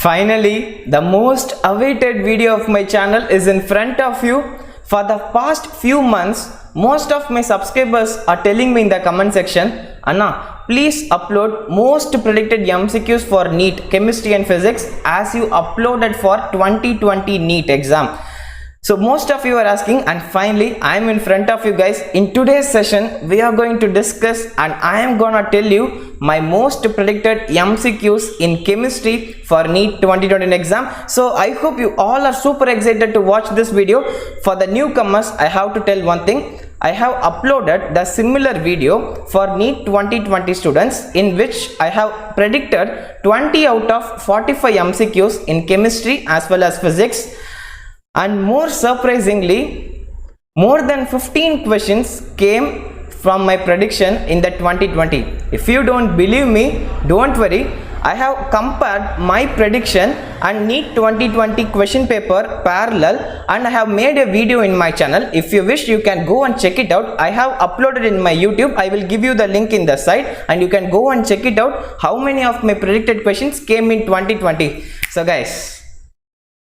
Finally, the most awaited video of my channel is in front of you. For the past few months, most of my subscribers are telling me in the comment section, Anna, please upload most predicted MCQs for NEET, Chemistry and Physics as you uploaded for 2020 NEET exam. So most of you are asking, and finally I am in front of you guys. In today's session we are going to discuss and I am gonna tell you my most predicted MCQs in chemistry for NEET 2020 exam. So I hope you all are super excited to watch this video. For the newcomers, I have to tell one thing. I have uploaded the similar video for NEET 2020 students in which I have predicted 20 out of 45 MCQs in chemistry as well as physics. And more surprisingly, more than 15 questions came from my prediction in the 2020. If you don't believe me, don't worry. I have compared my prediction and NEET 2020 question paper parallel, and I have made a video in my channel. If you wish, you can go and check it out. I have uploaded in my YouTube. I will give you the link in the side and you can go and check it out. How many of my predicted questions came in 2020? So guys,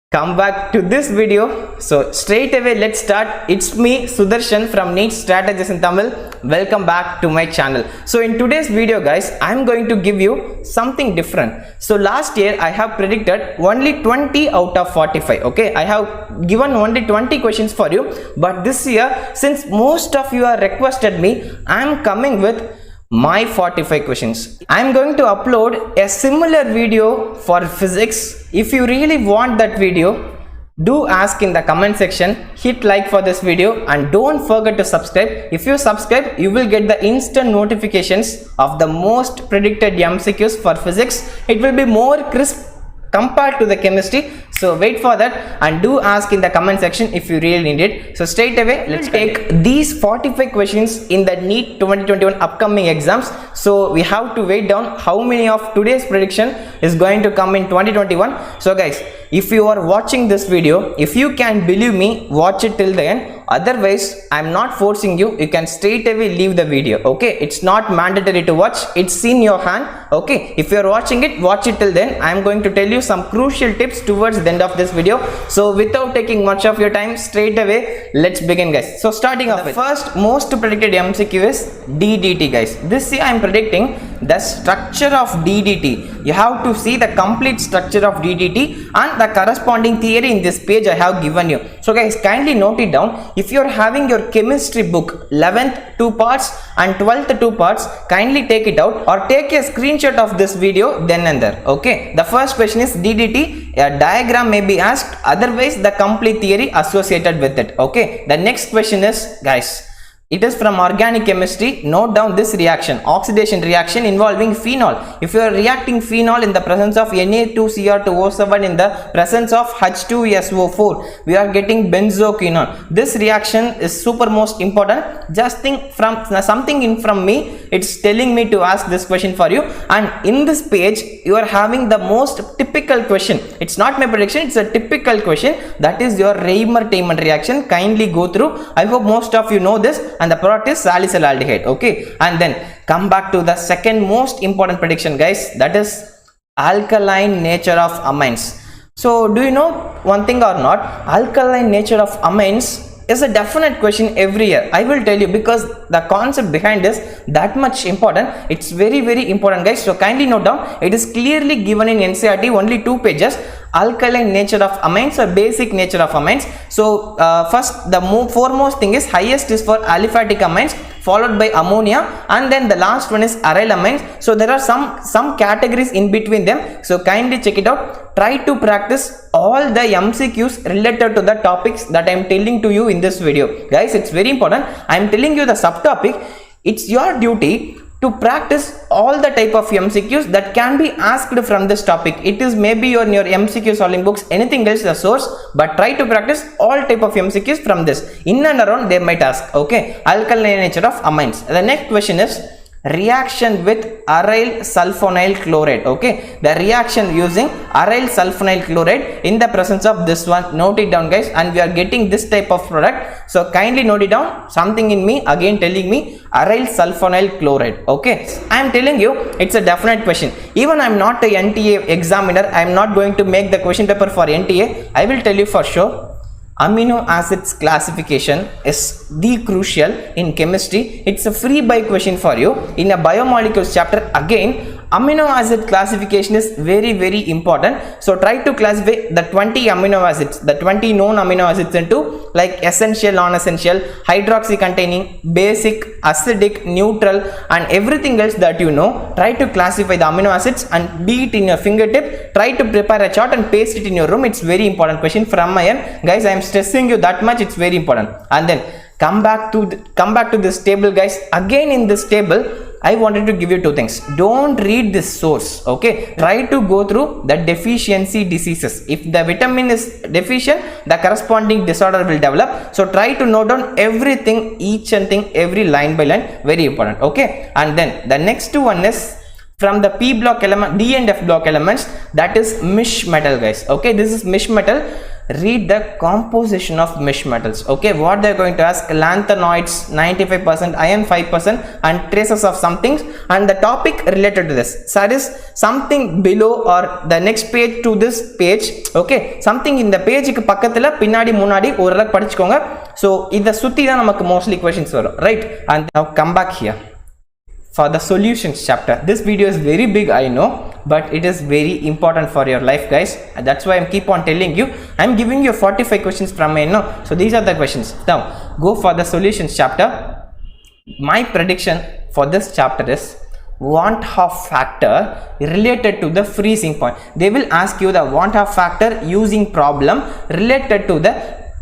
come back to this video. So straight away let's start. It's me Sudarshan from NEET Strategies in Tamil. Welcome back to my channel. So in today's video guys, I'm going to give you something different. So last year I have predicted only 20 out of 45. Okay, I have given only 20 questions for you, but this year, since most of you are requested me, I'm coming with my 45 questions. I'm going to upload a similar video for physics. If you really want that video, do ask in the comment section, hit like for this video and don't forget to subscribe. If you subscribe, you will get the instant notifications of the most predicted MCQs for physics. It will be more crisp compared to the chemistry. So wait for that and do ask in the comment section if you really need it. So straight away let's take these 45 questions in the NEET 2021 upcoming exams. So we have to wait down how many of today's prediction is going to come in 2021. So guys, if you are watching this video, if you can believe me, watch it till the end. Otherwise, I'm not forcing you. You can straight away leave the video. Okay, it's not mandatory to watch. It's in your hand. Okay, if you're watching it, watch it till then. I'm going to tell you some crucial tips towards the end of this video. So without taking much of your time, straight away let's begin guys. So starting off, the first most predicted MCQ is DDT guys. This year I'm predicting the structure of DDT. You have to see the complete structure of DDT and the corresponding theory in this page I have given you. So guys, kindly note it down. If you are having your chemistry book 11th 2 parts and 12th 2 parts, kindly take it out or take a screenshot of this video then and there. Okay, the first question is DDT. A diagram may be asked, otherwise the complete theory associated with it. Okay, the next question is guys, it is from organic chemistry. Note down this reaction, oxidation reaction involving phenol. If you are reacting phenol in the presence of Na2Cr2O7 in the presence of H2SO4, we are getting benzoquinone. This reaction is super most important. Just think from something in from me, it's telling me to ask this question for you. And in this page, you are having the most typical question. It's not my prediction, it's a typical question. That is your Reimer-Tiemann reaction. Kindly go through. I hope most of you know this. And the product is salicylaldehyde. Okay, and then come back to the second most important prediction guys, that is alkaline nature of amines. So do you know one thing or not? Alkaline nature of amines is a definite question every year. I will tell you, because the concept behind is that much important. It's very important guys. So kindly note down, it is clearly given in NCERT, only 2 pages. Alkaline nature of amines or basic nature of amines. So first, the foremost thing is highest is for aliphatic amines, followed by ammonia, and then the last one is aryl amines. So there are some categories in between them. So kindly check it out. Try to practice all the MCQs related to the topics that I am telling to you in this video. Guys, it's very important. I am telling you the subtopic. It's your duty to practice all the type of MCQs that can be asked from this topic. It is maybe your MCQ solving books, anything else the source, but try to practice all type of MCQs from this. In and around they might ask. Okay, alkaline nature of amines. The next question is reaction with aryl sulfonyl chloride. Okay, the reaction using aryl sulfonyl chloride in the presence of this one. Note it down guys, and we are getting this type of product, so kindly note it down. Something in me again telling me aryl sulfonyl chloride. Okay, I am telling you it's a definite question. Even I am not a NTA examiner, I am not going to make the question paper for NTA. I will tell you for sure, amino acids classification is the crucial in chemistry. It's a free by question for you in a biomolecules chapter. Again, amino acid classification is very important. So try to classify the 20 amino acids, the 20 known amino acids into like essential, non-essential, hydroxy containing, basic, acidic, neutral, and everything else that you know. Try to classify the amino acids and be it in your fingertip. Try to prepare a chart and paste it in your room. It's very important question from my end guys. I am stressing you that much, it's very important. And then come back to this table guys. Again in this table I wanted to give you two things. Don't read this source, okay? Try to go through the deficiency diseases. If the vitamin is deficient, the corresponding disorder will develop. So try to note down everything, each and thing, every line by line, very important, okay? And then the next one is from the P block element, D and F block elements, that is mish metal guys. Okay, this is mish metal. Read the composition of mish metals. Okay, what they are going to ask: lanthanoids 95%, iron 5%, and traces of some things, and the topic related to this. So that is something below or the next page to this page. Okay, something in the page ku pakkathula pinnadi munadi oralak padichukonga. So idha sutti da namakku mostly questions varum, right? And now come back here for the solutions chapter. This video is very big, I know, but it is very important for your life guys. That's why I keep on telling you. I am giving you 45 questions from me, no? So these are the questions. Now go for the solutions chapter. My prediction for this chapter is want half factor related to the freezing point. They will ask you the want half factor using problem related to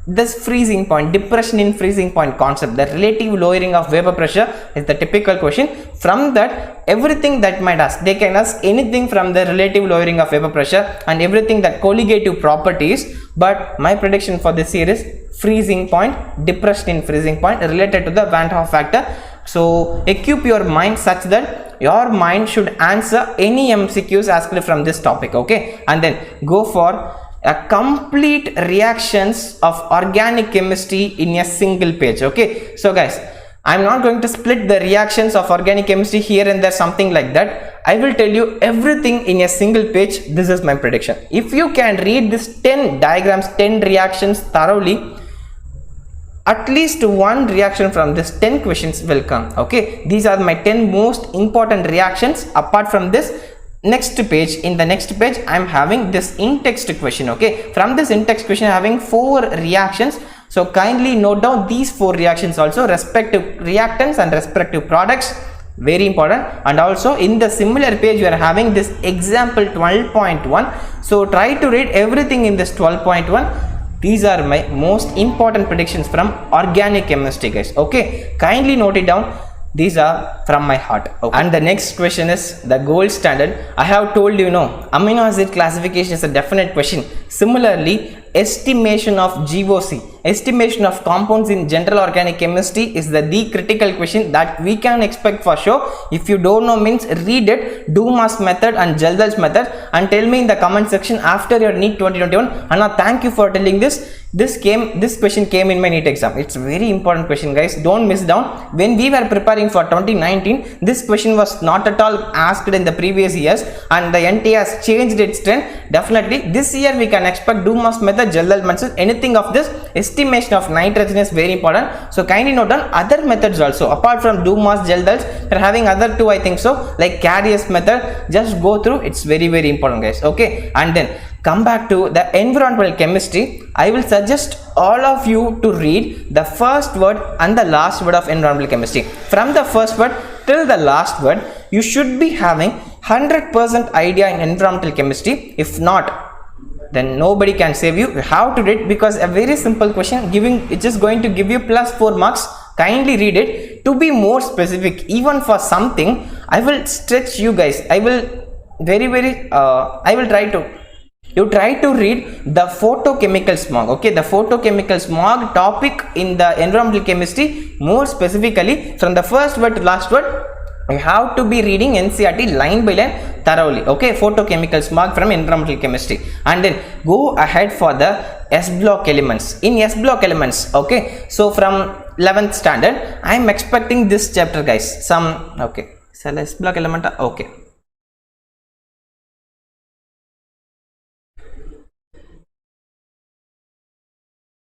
this freezing point, depression in freezing point concept. The relative lowering of vapor pressure is the typical question. From that, everything that might ask, they can ask anything from the relative lowering of vapor pressure and everything that colligative properties. But my prediction for this year is freezing point, depression in freezing point related to the Van Hoff factor. So equip your mind such that your mind should answer any MCQs asked from this topic. Okay, and then go for a complete reactions of organic chemistry in a single page. Okay, so guys, I'm not going to split the reactions of organic chemistry here and there, something like that. I will tell you everything in a single page. This is my prediction. If you can read this 10 diagrams, 10 reactions thoroughly, at least one reaction from this 10 questions will come. Okay, these are my 10 most important reactions. Apart from this, next page, in the next page I am having this in-text question. Okay, from this in-text question having 4 reactions. So kindly note down these 4 reactions also, respective reactants and respective products, very important. And also in the similar page you are having this example 12.1. so try to read everything in this 12.1. These are my most important predictions from organic chemistry guys. Okay, kindly note it down. These are from my heart. Okay. And the next question is the gold standard. I have told you, amino acid classification is a definite question. Similarly, estimation of GOC, estimation of compounds in general organic chemistry is the critical question that we can expect for sure. If you don't know, means read it, Dumas method and Geldal's method, and tell me in the comment section after your NEET 2021. Anna, thank you for telling this. This question came in my NEET exam. It's a very important question guys, don't miss down. When we were preparing for 2019, this question was not at all asked in the previous years, and the NTA has changed its trend. Definitely this year we can expect Dumas method, Geldal method, anything of this. Estimation of nitrogen is very important. So kindly note down other methods also apart from Dumas, Geldals. We're having other 2, I think so, like Carrier's method. Just go through, it's very important guys. Okay, and then come back to the environmental chemistry. I will suggest all of you to read the first word and the last word of environmental chemistry. From the first word till the last word, you should be having 100% idea in environmental chemistry. If not, then nobody can save you. You have to read, because a very simple question it's just going to give you +4 marks. Kindly read it. To be more specific, even for something, I will stretch you guys. I will try to read the photochemical smog. Okay, the photochemical smog topic in the environmental chemistry, more specifically from the first word to last word. You have to be reading NCERT line by line thoroughly. Okay, photochemicals mark from environmental chemistry, and then go ahead for the S block elements. In S block elements, okay, so from 11th standard, I am expecting this chapter, guys. Some okay, so S block element, okay.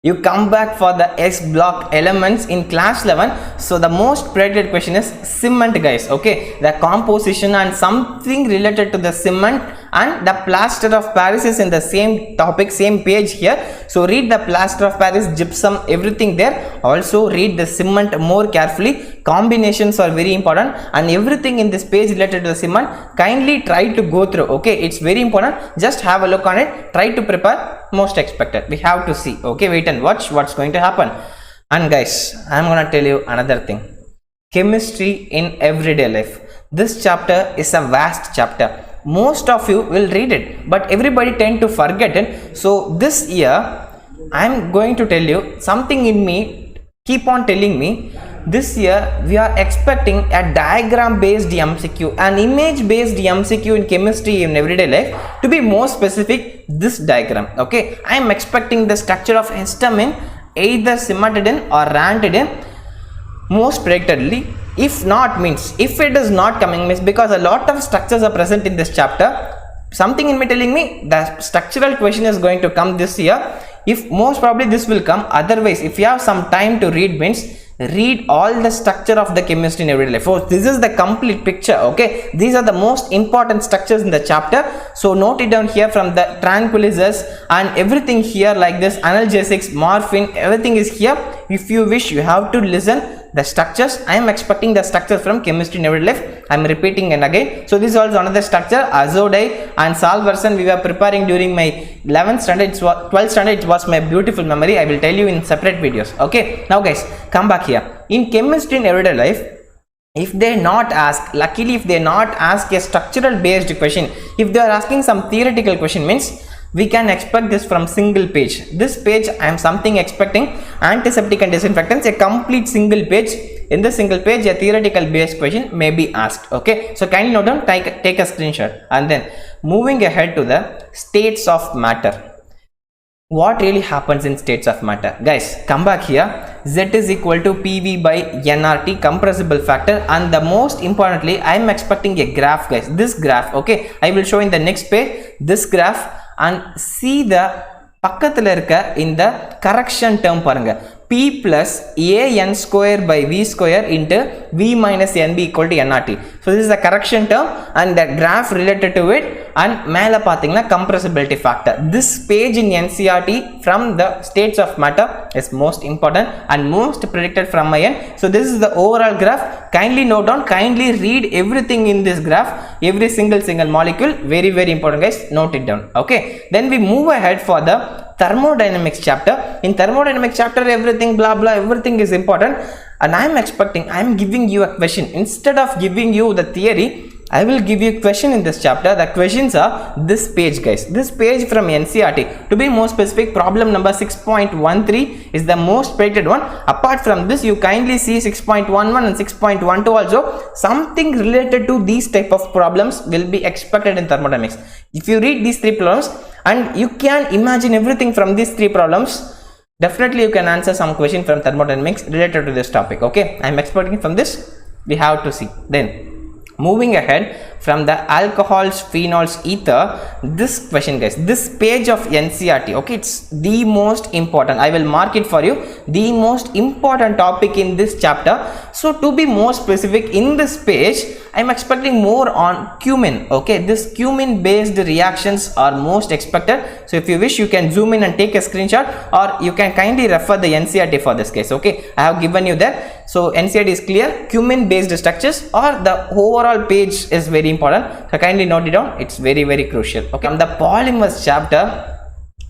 You come back for the S block elements in class 11. So the most predicted question is cement, guys. Okay, the composition and something related to the cement and the plaster of Paris is in the same topic, same page here. So read the plaster of Paris, gypsum, everything there. Also read the cement more carefully. Combinations are very important, and everything in this page related to the cement, kindly try to go through. Okay, it's very important. Just have a look on it. Try to prepare. Most expected, we have to see. Okay, wait and watch what's going to happen. And guys, I'm gonna tell you another thing. Chemistry in everyday life. This chapter is a vast chapter. Most of you will read it, but everybody tend to forget it. So this year I'm going to tell you something in me, keep on telling me. This year we are expecting a diagram based MCQ, an image based MCQ in chemistry in everyday life. To be more specific, this diagram. Okay, I am expecting the structure of histamine, either cimetidine or ranitidine, most predictably. If not, means if it is not coming, means because a lot of structures are present in this chapter. Something in me telling me the structural question is going to come this year. If most probably this will come, otherwise if you have some time to read, means read all the structure of the chemistry in everyday life. So this is the complete picture. Okay, these are the most important structures in the chapter. So note it down here, from the tranquilizers and everything here like this, analgesics, morphine, everything is here. If you wish, you have to listen the structures. I am expecting the structure from chemistry in everyday life. I am repeating and again. So this is also another structure. Azodide and salverson we were preparing during my 11th standard, 12th standard. It was my beautiful memory. I will tell you in separate videos. Okay, now guys, come back here. In chemistry in everyday life, if they not ask, luckily if they not ask a structural based question, if they are asking some theoretical question, means we can expect this from single page. This page I am something expecting antiseptic and disinfectants, a complete single page. In this single page, a theoretical based question may be asked. Okay, so kindly note down, take a screenshot. And then moving ahead to the states of matter. What really happens in states of matter? Guys, come back here. Z is equal to PV by nRT, compressible factor, and the most importantly, I am expecting a graph, guys. This graph, okay, I will show in the next page. This graph, and see the பக்கத்துல இருக்க இந்த correction term பாருங்க. P plus an square by v square into v minus nb equal to nRT. So this is the correction term and the graph related to it, and மேல பாத்தீங்கன்னா compressibility factor. This page in NCERT from the states of matter is most important and most predicted from my end. So this is the overall graph. Kindly note down, kindly read everything in this graph, every single molecule. Very important, guys. Note it down. Okay, then we move ahead for the thermodynamics chapter. In thermodynamics chapter, everything blah blah, everything is important, and I am expecting, I am giving you a question. Instead of giving you the theory, I will give you a question in this chapter. The questions are this page, guys. This page from NCERT. To be more specific, problem number 6.13 is the most predicted one. Apart from this, you kindly see 6.11 and 6.12 also. Something related to these type of problems will be expected in thermodynamics. If you read these three problems and you can imagine everything from these three problems, definitely you can answer some question from thermodynamics related to this topic. Okay, I am expecting from this. We have to see. Then moving ahead from the alcohols, phenols, ether, this question, guys, this page of NCERT, okay, it's the most important. I will mark it for you, the most important topic in this chapter. So to be more specific, in this page I am expecting more on cumin. Okay, this cumin based reactions are most expected. So if you wish, you can zoom in and take a screenshot, or you can kindly refer the NCERT for this case. Okay, I have given you that. So NCERT is clear, cumin based structures, or the overall page is very important. So kindly note it down, it's very crucial. Okay, from the polymers chapter,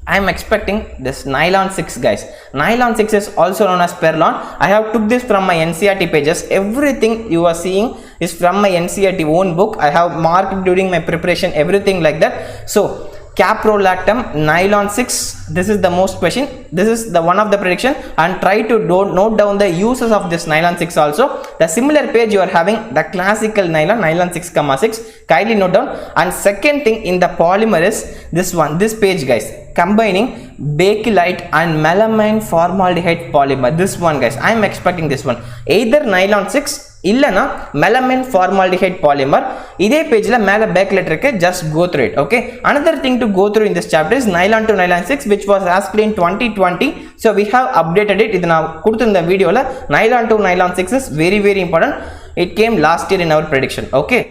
I am expecting this nylon 6, guys. Nylon 6 is also known as perlon. I have took this from my NCERT pages. Everything you are seeing is from my NCERT own book. I have marked during my preparation, everything like that. So caprolactam, nylon 6. This is the most question. This is the one of the prediction, and try to note down the uses of this nylon 6 also. The similar page you are having the classical nylon 6,6. Kindly note down. And second thing in the polymer is this one, this page guys, combining bakelite and melamine formaldehyde polymer. This one guys, I am expecting this one, either nylon 6 இல்லனா melamine formaldehyde polymer. இதே பேஜ்ல மேல bakelite இருக்கு, just go through it. Okay, another thing to go through in this chapter is nylon to nylon 6, which was asked in 2020. So we have updated it. இது நான் கொடுத்திருந்த வீடியோல nylon to nylon 6 is very important. It came last year in our prediction. Okay,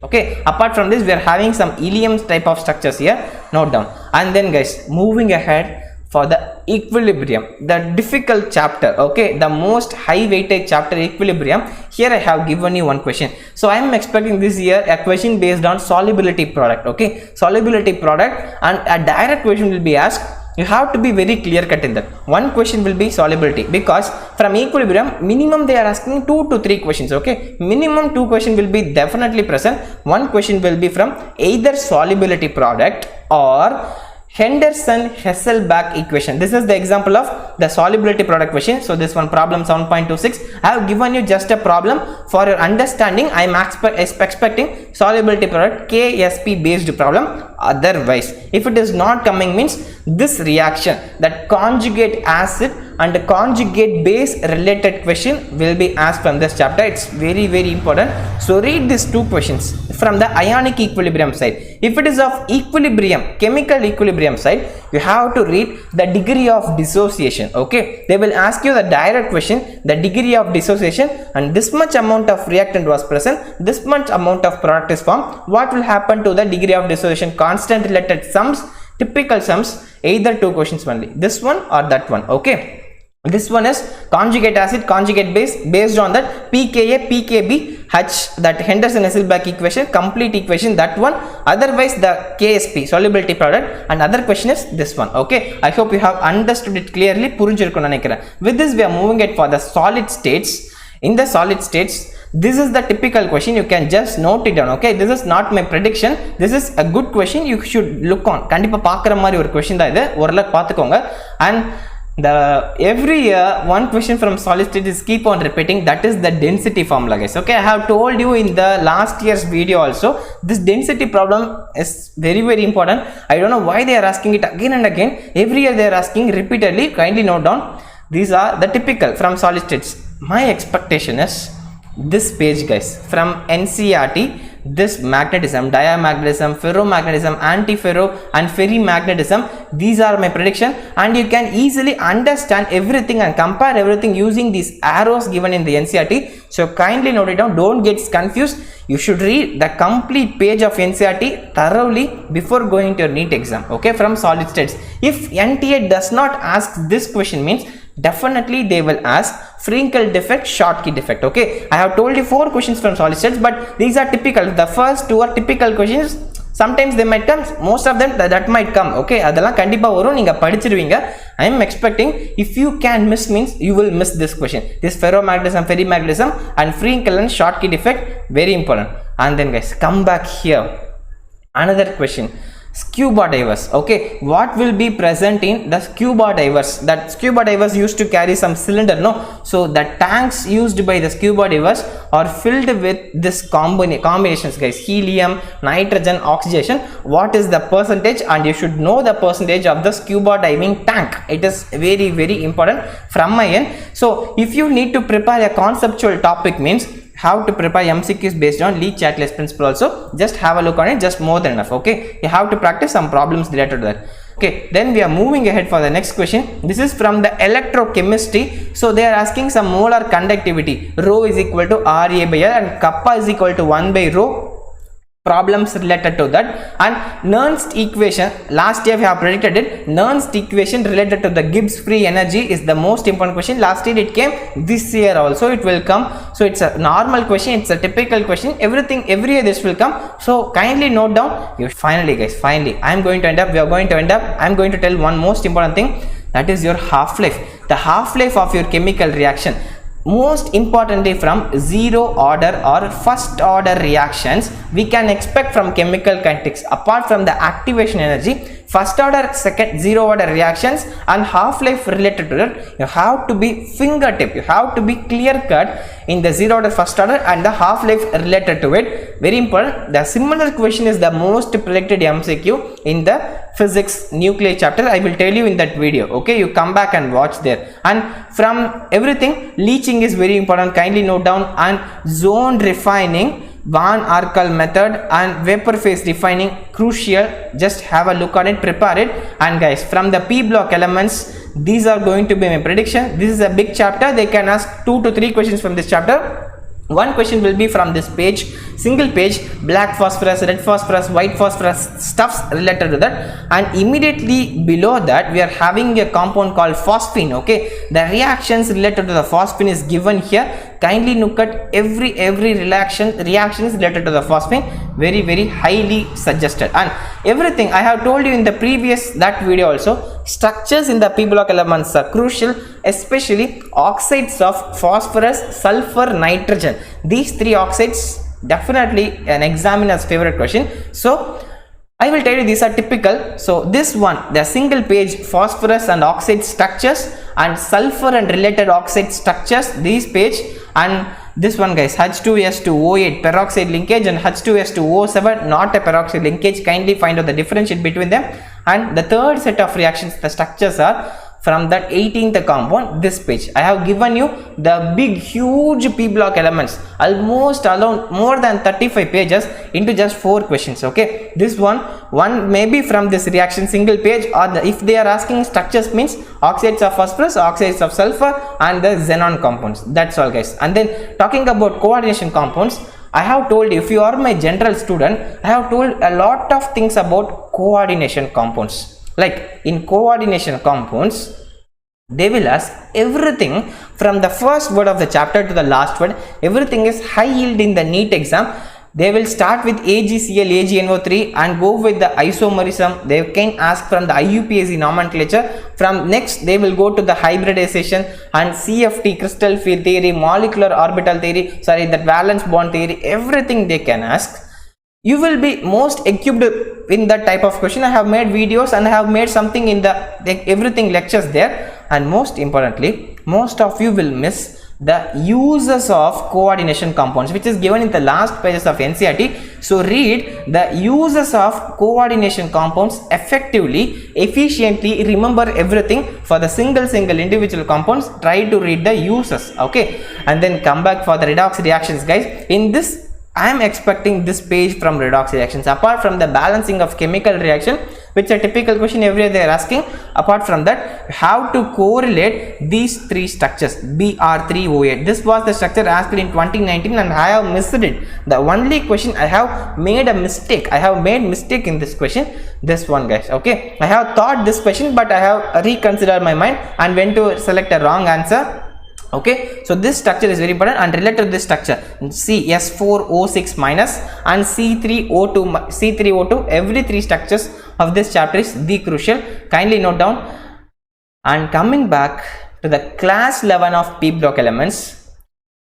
okay, apart from this we are having some ilium type of structures here, note down. And then guys, moving ahead for the equilibrium, the difficult chapter. Okay, the most high weightage chapter, equilibrium. Here I have given you one question. So I am expecting this year a question based on solubility product. Okay, solubility product, and a direct question will be asked. You have to be very clear cut in that. One question will be solubility, because from equilibrium minimum they are asking 2 to 3 questions. Okay, minimum 2 questions will be definitely present. One question will be from either solubility product or Henderson-Hasselbalch equation. This is the example of the solubility product question. So this one, problem 7.26. I have given you just a problem for your understanding. I am expecting solubility product KSP based problem. Otherwise, if it is not coming, means this reaction, that conjugate acid and conjugate base related question will be asked from this chapter. It's very important. So read these 2 questions from the ionic equilibrium side. If it is of equilibrium, chemical equilibrium side, you have to read the degree of dissociation. Okay, they will ask you the direct question, the degree of dissociation, and this much amount of reactant was present, this much amount of product is formed. What will happen to the degree of dissociation? Constant related sums, typical sums, either 2 questions only, this one or that one. Okay, this one is conjugate acid, conjugate base, based on that pKa, pKb, H, that Henderson-Hasselbalch equation, complete equation, that one. Otherwise the KSP, solubility product, and other question is this one. Okay, I hope you have understood it clearly. புரிஞ்சிருக்கும் நினைக்கிறேன். With this we are moving it for the solid states. In the solid states, this is the typical question. You can just note it down. Okay, this is not my prediction, this is a good question you should look on. கண்டிப்பா பார்க்குற மாதிரி ஒரு question தான் இது, ஓரளவுக்கு பார்த்துக்கோங்க. And the every year one question from solid state is keep on repeating, that is the density formula guys. Okay, I have told you in the last year's video also, this density problem is very important. I don't know why they are asking it again and again. Every year they are asking repeatedly. Kindly note down, these are the typical from solid states. My expectation is this page guys, from NCERT, this magnetism, diamagnetism, ferromagnetism, antiferro and ferrimagnetism, these are my prediction. And you can easily understand everything and compare everything using these arrows given in the NCERT. So kindly note it down, don't get confused. You should read the complete page of NCERT thoroughly before going to your NEET exam. Okay, from solid states. If NTA does not ask this question, means definitely they will ask Frenkel defect, Schottky defect. Okay, I have told you 4 questions from solid states, but these are typical. The first 2 are typical questions. Sometimes they might come, most of them that might come. Okay, அதெல்லாம் கண்டிப்பா வரும், நீங்க படிச்சிருவீங்க. I am expecting if you can miss, means you will miss this question, this ferromagnetism, ferrimagnetism and Frenkel and Schottky defect, very important. And then guys, come back here, another question, scuba divers. Okay, what will be present in the scuba divers? That scuba divers used to carry some cylinder, no? So the tanks used by the scuba divers are filled with this combinations guys, helium, nitrogen, oxidation. What is the percentage? And you should know the percentage of the scuba diving tank. It is very important from my end. So if you need to prepare a conceptual topic, means how to prepare MCQs based on Lee Chatelain's principle also, just have a look on it, just more than enough. Okay, you have to practice some problems related to that. Okay, then we are moving ahead for the next question. This is from the electrochemistry. So they are asking some molar conductivity, rho is equal to RA by L and kappa is equal to 1 by rho. Problems related to that. And Nernst equation, last year we have predicted it. Nernst equation related to the Gibbs free energy is the most important question. Last year it came, this year also it will come. So it's a normal question, it's a typical question, everything every year this will come. So kindly note down. You finally guys, finally we are going to end up, I'm going to tell one most important thing, that is your half-life. the half-life of your chemical reaction. Most importantly, from zero order or first order reactions we can expect from chemical kinetics. Apart from the activation energy, first order, second, zero order reactions and half-life related to that, you have to be fingertip, you have to be clear cut in the zero order, first order and the half-life related to it. Very important. The similar question is the most predicted MCQ in the physics nuclear chapter. I will tell you in that video. Okay, you come back and watch there. And from everything, leaching is very important. Kindly note down. And zone refining, Van Arkel method and vapor phase refining, crucial. Just have a look on it, prepare it. And guys, from the P block elements, these are going to be my prediction. This is a big chapter. They can ask 2 to 3 questions from this chapter. One question will be from this page, single page, black phosphorus, red phosphorus, white phosphorus, stuffs related to that. And immediately below that we are having a compound called phosphine. Okay, the reactions related to the phosphine is given here. Kindly look at every reaction is related to the phosphine. Very highly suggested. And everything I have told you in the previous that video also, structures in the P block elements are crucial, especially oxides of phosphorus, sulfur, nitrogen. These 3 oxides definitely an examiner's favorite question. So I will tell you these are typical. So this one, the single page phosphorus and oxide structures and sulfur and related oxide structures, these page. And this one guys, H2S2O8 peroxide linkage and H2S2O7 not a peroxide linkage. Kindly find out the differentiate between them. And the third set of reactions, the structures are from that 18th compound, this page. I have given you the big huge P block elements, almost around more than 35 pages into just 4 questions. Okay, this one maybe from this reaction single page, or if they are asking structures means oxides of phosphorus, oxides of sulfur and the xenon compounds. That's all guys. And then talking about coordination compounds, I have told you, if you are my general student, I have told a lot of things about coordination compounds. Like in coordination compounds, they will ask everything from the first word of the chapter to the last word. Everything is high yield in the NEET exam. They will start with AgCl, AgNO3 and go with the isomerism. They can ask from the IUPAC nomenclature. From next they will go to the hybridization and CFT, crystal field theory, molecular orbital theory, that valence bond theory. Everything they can ask. You will be most equipped in that type of question. I have made videos and I have made something in the everything lectures there. And most importantly, most of you will miss the uses of coordination compounds, which is given in the last pages of NCERT. So read the uses of coordination compounds effectively, efficiently. Remember everything for the single individual compounds. Try to read the uses. Okay, and then come back for the redox reactions guys. In this I am expecting this page from redox reactions. Apart from the balancing of chemical reaction, which is a typical question every day they are asking, apart from that, how to correlate these 3 structures, Br3O8. This was the structure asked in 2019 and I have missed it. The only question I have made a mistake. I have made mistake in this question. This one guys. Okay, I have thought this question, but I have reconsidered my mind and went to select a wrong answer. Okay, so this structure is very important. And related to this structure, CS4O6 minus and C3O2, every 3 structures of this chapter is the crucial. Kindly note down. And coming back to the class 11 of P block elements,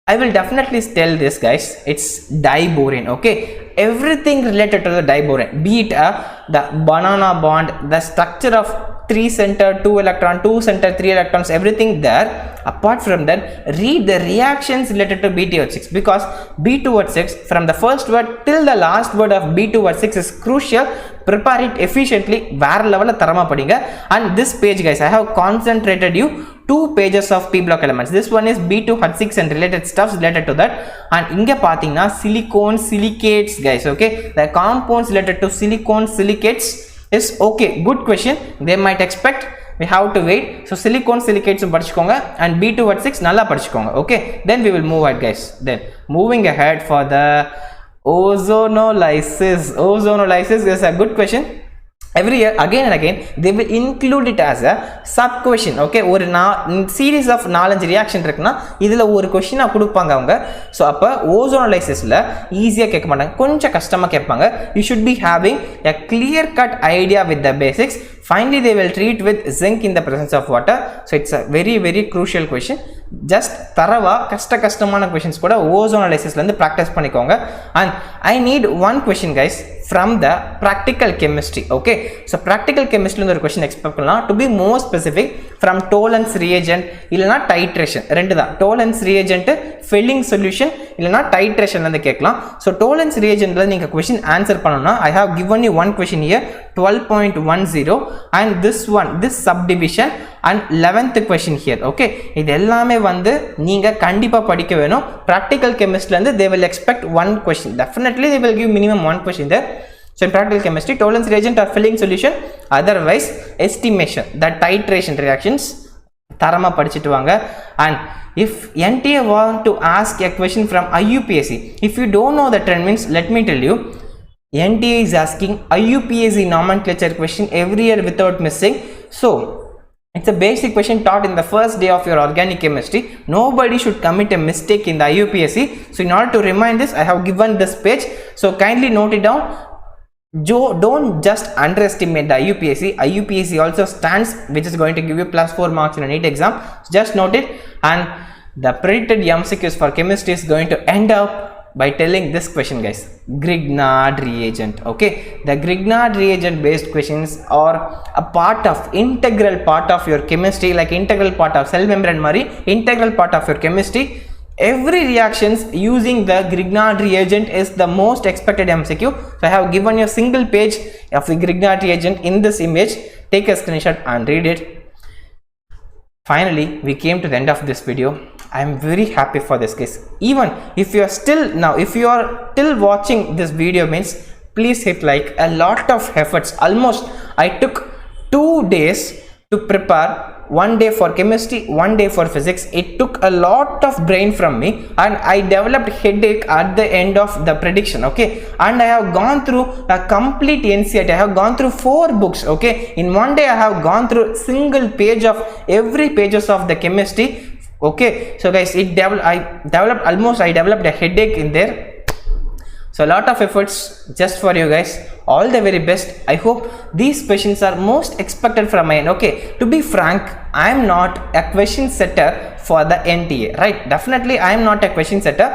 I will definitely tell this guys, it's diborane. Okay, everything related to the diborane, be it the banana bond, the structure of 3 center 2 electron, 2 center 3 electrons, everything there. Apart from that, read the reactions related to B2H6, because B2H6 from the first word till the last word of B2H6 is crucial. Prepare it efficiently. Where level tharama padinga. And this page guys, I have concentrated you 2 pages of P block elements. This one is B2H6 and related stuffs related to that. And inga pathina silicone silicates guys. Okay, the compounds related to silicone silicates is okay, good question. They might expect, we have to wait. So silicone silicates padichukonga and B2H6 nalla padichukonga. Okay, then we will move ahead guys. Then moving ahead for the ozonolysis. Ozonolysis is a good question. Every year again and again they will include it as a sub question. Okay, ஒரு series of 4-5 reaction இருக்குனா இதுல ஒரு question கொடுப்பாங்க அவங்க. So அப்ப ஓசோனோலைசிஸ்ல ஈஸியா கேட்க மாட்டாங்க, கொஞ்சம் கஷ்டமா கேட்பாங்க. You should be having a clear cut idea with the basics. Finally, they will treat with zinc in the presence of water. So it's a very crucial question. Just தரவா கஷ்டமான questions கூட ozone analysis ல இருந்து practice பண்ணிக்கோங்க. And I need one question guys from the practical chemistry. Okay, so practical chemistry ல ஒரு question expect பண்ணலாம். To be more specific, from Tollens reagent இல்லனா titration. ரெண்டு தான், Tollens reagent filling solution இல்லனா titration ல இருந்து கேட்கலாம். So Tollens reagent ல நீங்க question answer பண்ணனும்னா I have given you one question here 12.10 and this subdivision and 11th question here. Okay, இது எல்லாமே வந்து நீங்க கண்டிப்பா படிக்க வேணும். Practical chemistry ல இருந்து they will expect one question. Definitely they will give minimum one question there. So in practical chemistry, Tollens reagent or filling solution, otherwise estimation, the titration reactions தரமா படிச்சிட்டு வாங்க. And if NTA want to ask a question from IUPAC, if you don't know the trend means, let me tell you, NTA is asking IUPAC nomenclature question every year without missing. So it's a basic question taught in the first day of your organic chemistry. Nobody should commit a mistake in the IUPAC. So in order to remind this, I have given this page. So kindly note it down. Don't just underestimate the IUPAC. IUPAC also stands, which is going to give you +4 marks in a NEET exam. So just note it. And the predicted MCQs for chemistry is going to end up by telling this question guys, Grignard reagent. Okay, the Grignard reagent based questions are a part of integral part of your chemistry, like integral part of cell membrane mari, integral part of your chemistry. Every reactions using the Grignard reagent is the most expected MCQ. So I have given you a single page of the Grignard reagent in this image. Take a screenshot and read it. Finally, we came to the end of this video. I am very happy for this case. Even if you are still watching this video means, please hit like. A lot of efforts, almost I took 2 days to prepare, 1 day for chemistry, 1 day for physics. It took a lot of brain from me and I developed headache at the end of the prediction. Okay, and I have gone through a complete NCERT. I have gone through 4 books. Okay, in 1 day I have gone through single page of every pages of the chemistry. Okay, so guys, I developed a headache in there. So a lot of efforts just for you guys. All the very best. I hope these questions are most expected from my end. Okay, to be frank, I am not a question setter for the NTA, right? Definitely I am not a question setter.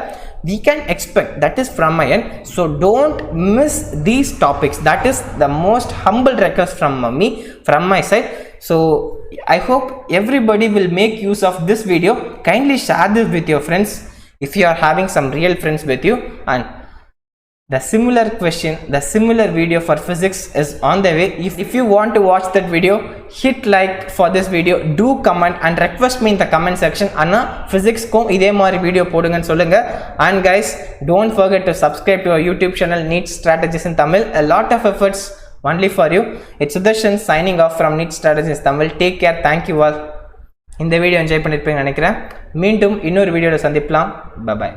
We can expect that is from my end. So don't miss these topics. That is the most humble request from me, from my side. So I hope everybody will make use of this video. Kindly share this with your friends if you are having some real friends with you. And the similar question, the similar video for physics is on the way. If you want to watch that video, hit like for this video, do comment and request me in the comment section. Anna physics ko idhe mari video podunga solunga. And guys, don't forget to subscribe to our YouTube channel NEET Strategies in Tamil. A lot of efforts only for you. It's Sudarshan signing off from NEET Strategies Tamil. Take care. Thank you all. இந்த video enjoy பண்ணிருப்பீங்கன்னு நினைக்கிறேன். மீண்டும் இன்னொரு வீடியோல சந்திக்கலாம். Bye bye.